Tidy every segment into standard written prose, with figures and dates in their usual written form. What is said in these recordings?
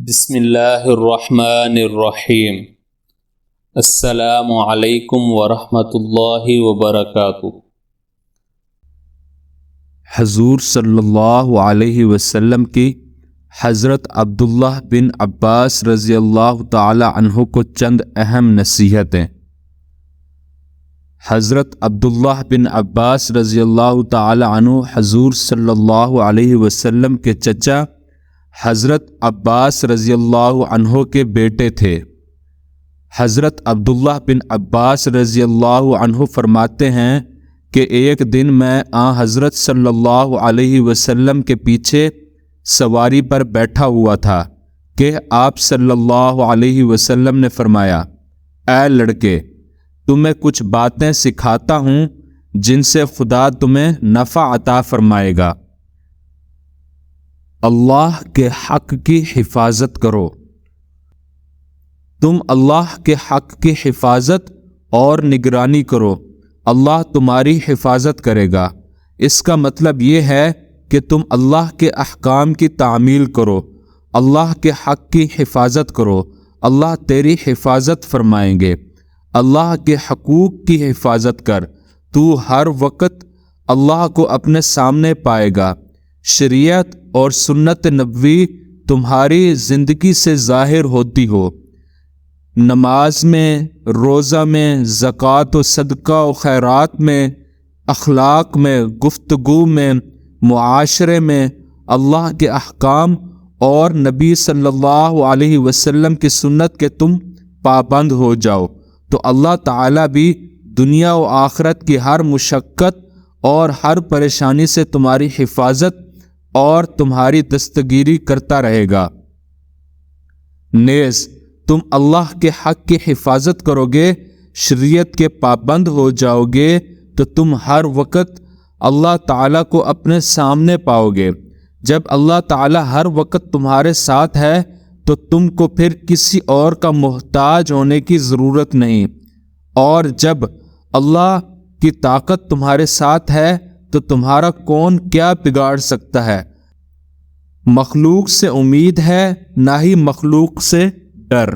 بسم اللہ الرحمن الرحیم۔ السلام علیکم ورحمۃ اللہ وبرکاتہ۔ حضور صلی اللہ علیہ وسلم کی حضرت عبداللہ بن عباس رضی اللہ تعالی عنہ کو چند اہم نصیحتیں۔ حضرت عبداللہ بن عباس رضی اللہ تعالی عنہ حضور صلی اللہ علیہ وسلم کے چچا حضرت عباس رضی اللہ عنہ کے بیٹے تھے۔ حضرت عبداللہ بن عباس رضی اللہ عنہ فرماتے ہیں کہ ایک دن میں حضرت صلی اللہ علیہ وسلم کے پیچھے سواری پر بیٹھا ہوا تھا کہ آپ صلی اللہ علیہ وسلم نے فرمایا، اے لڑکے، تمہیں کچھ باتیں سکھاتا ہوں جن سے خدا تمہیں نفع عطا فرمائے گا۔ اللہ کے حق کی حفاظت کرو۔ تم اللہ کے حق کی حفاظت اور نگرانی کرو، اللہ تمہاری حفاظت کرے گا۔ اس کا مطلب یہ ہے کہ تم اللہ کے احکام کی تعمیل کرو، اللہ کے حق کی حفاظت کرو، اللہ تیری حفاظت فرمائیں گے۔ اللہ کے حقوق کی حفاظت کر، تو ہر وقت اللہ کو اپنے سامنے پائے گا۔ شریعت اور سنت نبوی تمہاری زندگی سے ظاہر ہوتی ہو، نماز میں، روزہ میں، زکوٰۃ و صدقہ و خیرات میں، اخلاق میں، گفتگو میں، معاشرے میں اللہ کے احکام اور نبی صلی اللہ علیہ وسلم کی سنت کے تم پابند ہو جاؤ، تو اللہ تعالیٰ بھی دنیا و آخرت کی ہر مشقت اور ہر پریشانی سے تمہاری حفاظت اور تمہاری دستگیری کرتا رہے گا۔ نیز تم اللہ کے حق کی حفاظت کرو گے، شریعت کے پابند ہو جاؤ گے، تو تم ہر وقت اللہ تعالیٰ کو اپنے سامنے پاؤ گے۔ جب اللہ تعالیٰ ہر وقت تمہارے ساتھ ہے تو تم کو پھر کسی اور کا محتاج ہونے کی ضرورت نہیں، اور جب اللہ کی طاقت تمہارے ساتھ ہے تو تمہارا کون کیا بگاڑ سکتا ہے؟ مخلوق سے امید ہے، نہ ہی مخلوق سے ڈر۔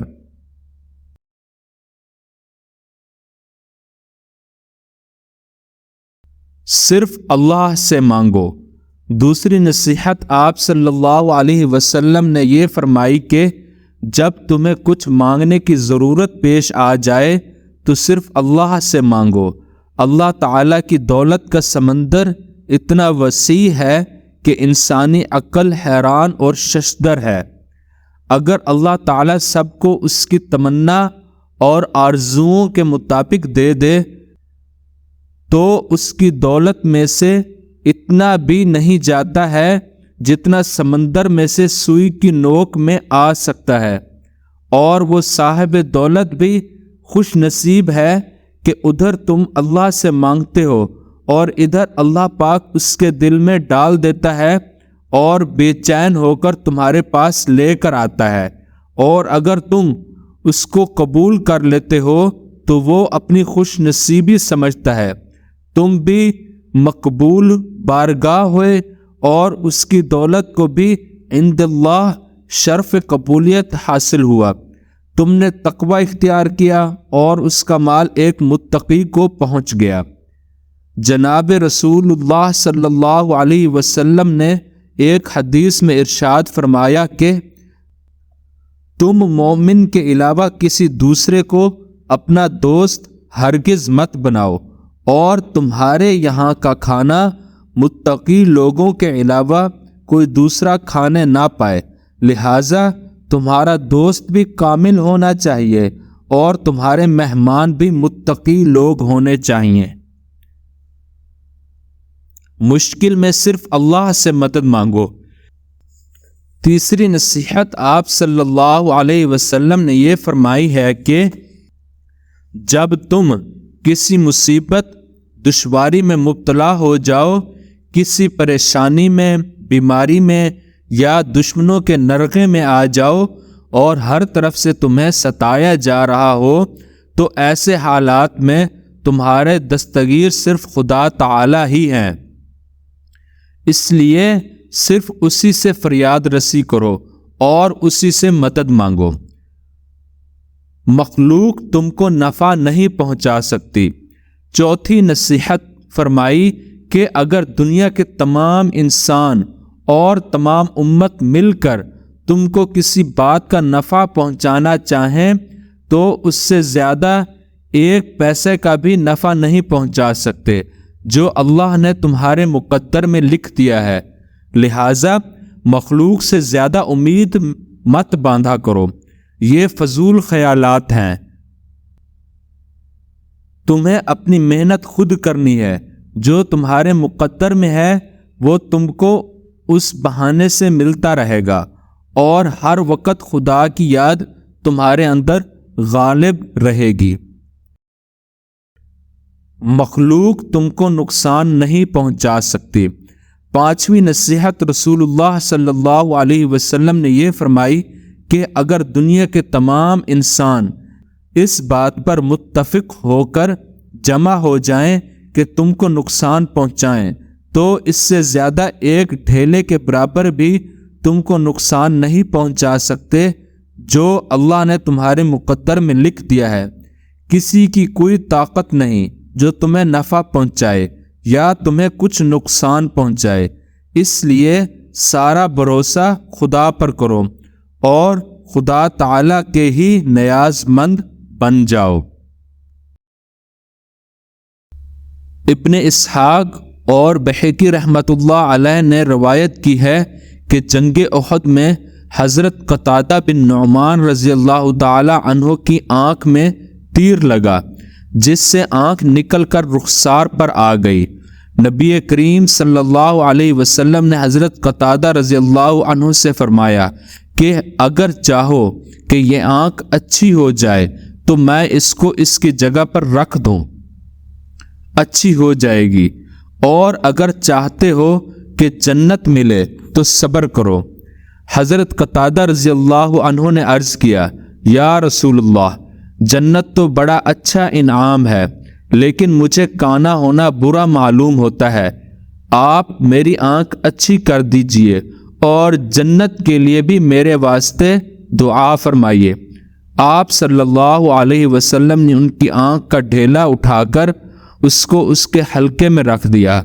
صرف اللہ سے مانگو۔ دوسری نصیحت آپ صلی اللہ علیہ وسلم نے یہ فرمائی کہ جب تمہیں کچھ مانگنے کی ضرورت پیش آ جائے تو صرف اللہ سے مانگو۔ اللہ تعالیٰ کی دولت کا سمندر اتنا وسیع ہے کہ انسانی عقل حیران اور ششدر ہے۔ اگر اللہ تعالیٰ سب کو اس کی تمنا اور آرزوؤں کے مطابق دے دے تو اس کی دولت میں سے اتنا بھی نہیں جاتا ہے جتنا سمندر میں سے سوئی کی نوک میں آ سکتا ہے، اور وہ صاحب دولت بھی خوش نصیب ہے کہ ادھر تم اللہ سے مانگتے ہو اور ادھر اللہ پاک اس کے دل میں ڈال دیتا ہے اور بے چین ہو کر تمہارے پاس لے کر آتا ہے، اور اگر تم اس کو قبول کر لیتے ہو تو وہ اپنی خوش نصیبی سمجھتا ہے، تم بھی مقبول بارگاہ ہوئے اور اس کی دولت کو بھی عند اللہ شرف قبولیت حاصل ہوا۔ تم نے تقوی اختیار کیا اور اس کا مال ایک متقی کو پہنچ گیا۔ جناب رسول اللہ صلی اللہ علیہ وسلم نے ایک حدیث میں ارشاد فرمایا کہ تم مومن کے علاوہ کسی دوسرے کو اپنا دوست ہرگز مت بناؤ، اور تمہارے یہاں کا کھانا متقی لوگوں کے علاوہ کوئی دوسرا کھانے نہ پائے، لہٰذا تمہارا دوست بھی کامل ہونا چاہیے اور تمہارے مہمان بھی متقی لوگ ہونے چاہیے۔ مشکل میں صرف اللہ سے مدد مانگو۔ تیسری نصیحت آپ صلی اللہ علیہ وسلم نے یہ فرمائی ہے کہ جب تم کسی مصیبت دشواری میں مبتلا ہو جاؤ، کسی پریشانی میں، بیماری میں یا دشمنوں کے نرغے میں آ جاؤ اور ہر طرف سے تمہیں ستایا جا رہا ہو، تو ایسے حالات میں تمہارے دستگیر صرف خدا تعالی ہی ہیں، اس لیے صرف اسی سے فریاد رسی کرو اور اسی سے مدد مانگو۔ مخلوق تم کو نفع نہیں پہنچا سکتی۔ چوتھی نصیحت فرمائی کہ اگر دنیا کے تمام انسان اور تمام امت مل کر تم کو کسی بات کا نفع پہنچانا چاہیں تو اس سے زیادہ ایک پیسے کا بھی نفع نہیں پہنچا سکتے جو اللہ نے تمہارے مقدر میں لکھ دیا ہے۔ لہٰذا مخلوق سے زیادہ امید مت باندھا کرو، یہ فضول خیالات ہیں۔ تمہیں اپنی محنت خود کرنی ہے، جو تمہارے مقدر میں ہے وہ تم کو اس بہانے سے ملتا رہے گا، اور ہر وقت خدا کی یاد تمہارے اندر غالب رہے گی۔ مخلوق تم کو نقصان نہیں پہنچا سکتی۔ پانچویں نصیحت رسول اللہ صلی اللہ علیہ وسلم نے یہ فرمائی کہ اگر دنیا کے تمام انسان اس بات پر متفق ہو کر جمع ہو جائیں کہ تم کو نقصان پہنچائیں تو اس سے زیادہ ایک ڈھیلے کے برابر بھی تم کو نقصان نہیں پہنچا سکتے جو اللہ نے تمہارے مقدر میں لکھ دیا ہے۔ کسی کی کوئی طاقت نہیں جو تمہیں نفع پہنچائے یا تمہیں کچھ نقصان پہنچائے، اس لیے سارا بھروسہ خدا پر کرو اور خدا تعالی کے ہی نیاز مند بن جاؤ۔ ابن اسحاق اور بحقی رحمۃ اللہ علیہ نے روایت کی ہے کہ جنگ احد میں حضرت قتادہ بن نعمان رضی اللہ تعالی عنہ کی آنکھ میں تیر لگا جس سے آنکھ نکل کر رخسار پر آ گئی۔ نبی کریم صلی اللہ علیہ وسلم نے حضرت قتادہ رضی اللہ عنہ سے فرمایا کہ اگر چاہو کہ یہ آنکھ اچھی ہو جائے تو میں اس کو اس کی جگہ پر رکھ دوں، اچھی ہو جائے گی، اور اگر چاہتے ہو کہ جنت ملے تو صبر کرو۔ حضرت قتادہ رضی اللہ عنہ نے عرض کیا، یا رسول اللہ، جنت تو بڑا اچھا انعام ہے لیکن مجھے کانا ہونا برا معلوم ہوتا ہے، آپ میری آنکھ اچھی کر دیجئے اور جنت کے لیے بھی میرے واسطے دعا فرمائیے۔ آپ صلی اللہ علیہ وسلم نے ان کی آنکھ کا ڈھیلا اٹھا کر اس کو اس کے حلقے میں رکھ دیا۔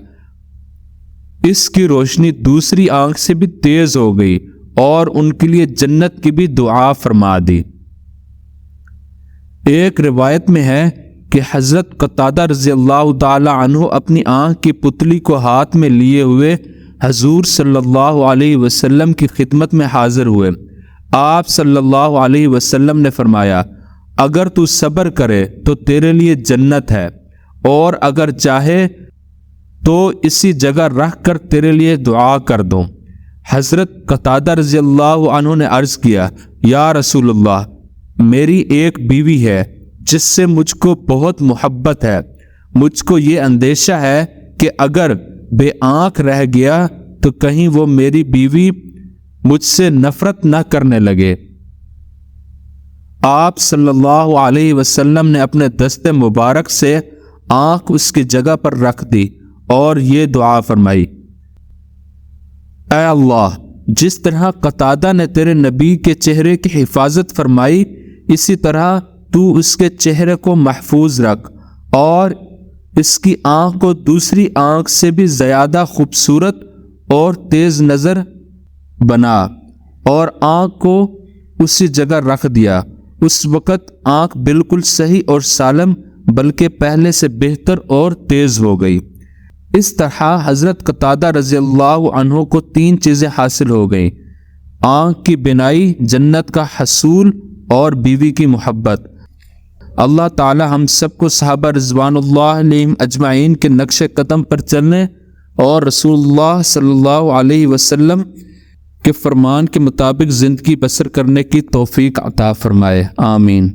اس کی روشنی دوسری آنکھ سے بھی تیز ہو گئی اور ان کے لیے جنت کی بھی دعا فرما دی۔ ایک روایت میں ہے کہ حضرت قتادہ رضی اللہ تعالی عنہ اپنی آنکھ کی پتلی کو ہاتھ میں لیے ہوئے حضور صلی اللہ علیہ وسلم کی خدمت میں حاضر ہوئے۔ آپ صلی اللہ علیہ وسلم نے فرمایا، اگر تو صبر کرے تو تیرے لیے جنت ہے، اور اگر چاہے تو اسی جگہ رکھ کر تیرے لیے دعا کر دو۔ حضرت قتادہ رضی اللہ عنہ نے عرض کیا، یا رسول اللہ، میری ایک بیوی ہے جس سے مجھ کو بہت محبت ہے، مجھ کو یہ اندیشہ ہے کہ اگر بے آنکھ رہ گیا تو کہیں وہ میری بیوی مجھ سے نفرت نہ کرنے لگے۔ آپ صلی اللہ علیہ وسلم نے اپنے دست مبارک سے آنکھ اس کی جگہ پر رکھ دی اور یہ دعا فرمائی، اے اللہ، جس طرح قتادہ نے تیرے نبی کے چہرے کی حفاظت فرمائی، اسی طرح تو اس کے چہرے کو محفوظ رکھ اور اس کی آنکھ کو دوسری آنکھ سے بھی زیادہ خوبصورت اور تیز نظر بنا، اور آنکھ کو اسی جگہ رکھ دیا۔ اس وقت آنکھ بالکل صحیح اور سالم بلکہ پہلے سے بہتر اور تیز ہو گئی۔ اس طرح حضرت قتادہ رضی اللہ عنہ کو 3 چیزیں حاصل ہو گئیں: آنکھ کی بینائی، جنت کا حصول اور بیوی کی محبت۔ اللہ تعالی ہم سب کو صحابہ رضوان اللہ علیہم اجمعین کے نقش قدم پر چلنے اور رسول اللہ صلی اللہ علیہ وسلم کے فرمان کے مطابق زندگی بسر کرنے کی توفیق عطا فرمائے، آمین۔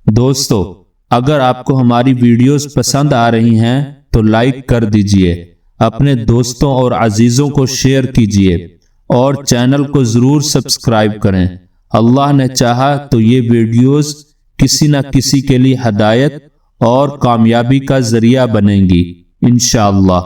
دوستو، اگر آپ کو ہماری ویڈیوز پسند آ رہی ہیں تو لائک کر دیجئے، اپنے دوستوں اور عزیزوں کو شیئر کیجئے اور چینل کو ضرور سبسکرائب کریں۔ اللہ نے چاہا تو یہ ویڈیوز کسی نہ کسی کے لیے ہدایت اور کامیابی کا ذریعہ بنیں گی، انشاءاللہ۔